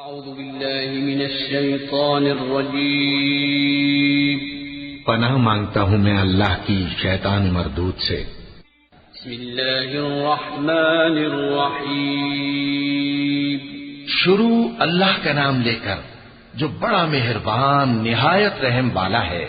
اعوذ باللہ من الشیطان الرجیم پناہ مانگتا ہوں میں اللہ کی شیطان مردود سے۔ بسم اللہ الرحمن الرحیم شروع اللہ کا نام لے کر جو بڑا مہربان نہایت رحم والا ہے۔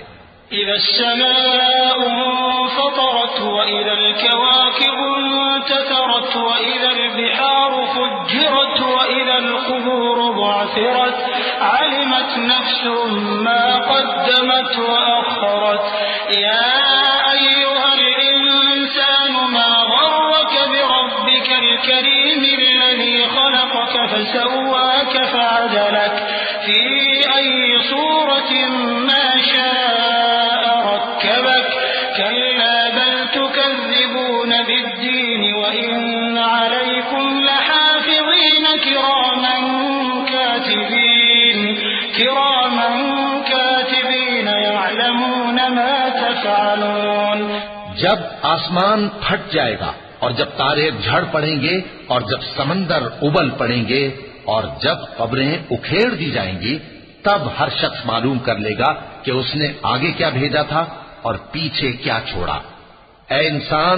اذا السماء انفطرت واذا الكواكب انتثرت واذا البحار فجرت واذا القبور بعثرت علمت نفس ما قدمت واخرت يا ايها الانسان ما غرك بربك الكريم الذي خلقك فسواك فعدلك في اي صورة ما شاء ركبك كلا بل تكذبون بالدين وإن عليكم لحافظين كراما كاتبين يعلمون ما تفعلون۔ جب آسمان پھٹ جائے گا اور جب تارے جھڑ پڑیں گے اور جب سمندر ابل پڑیں گے اور جب قبریں اکھیڑ دی جائیں گی تب ہر شخص معلوم کر لے گا کہ اس نے آگے کیا بھیجا تھا اور پیچھے کیا چھوڑا۔ اے انسان،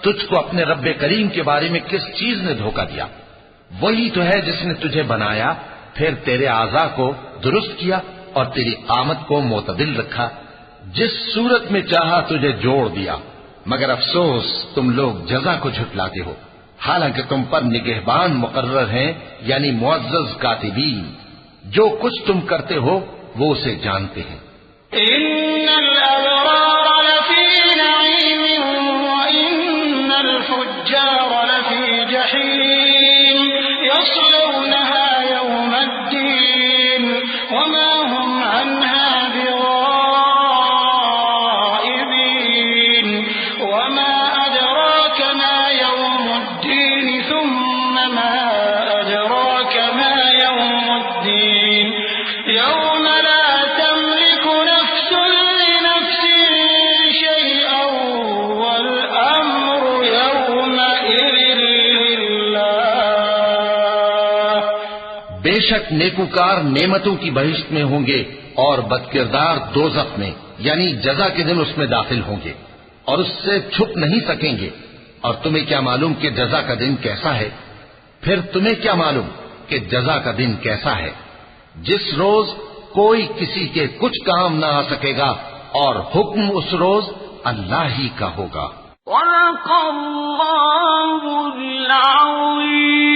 تجھ کو اپنے رب کریم کے بارے میں کس چیز نے دھوکہ دیا؟ وہی تو ہے جس نے تجھے بنایا، پھر تیرے اعضاء کو درست کیا اور تیری قامت کو معتدل رکھا، جس صورت میں چاہا تجھے جوڑ دیا، مگر افسوس تم لوگ جزا کو جھٹلاتے ہو، حالانکہ تم پر نگہبان مقرر ہیں یعنی معزز کاتبین، جو کچھ تم کرتے ہو وہ اسے جانتے ہیں۔ ان الابرار لفی نعیم وان الفجار لفی جحیم یصلونها یوم الدین وما هم عنها بغائبین وما ادراک ما یوم الدین ثم ما ادراک ما یوم الدین یوم لا تملك نفس لنفس شيئا والأمر يومئذ لله۔ بے شک نیکوکار نعمتوں کی بہشت میں ہوں گے اور بدکردار دوزخ میں یعنی جزا کے دن اس میں داخل ہوں گے اور اس سے چھپ نہیں سکیں گے۔ اور تمہیں کیا معلوم کہ جزا کا دن کیسا ہے؟ پھر تمہیں کیا معلوم کہ جزا کا دن کیسا ہے؟ جس روز کوئی کسی کے کچھ کام نہ آ سکے گا اور حکم اس روز اللہ ہی کا ہوگا۔ صدق اللہ العظیم۔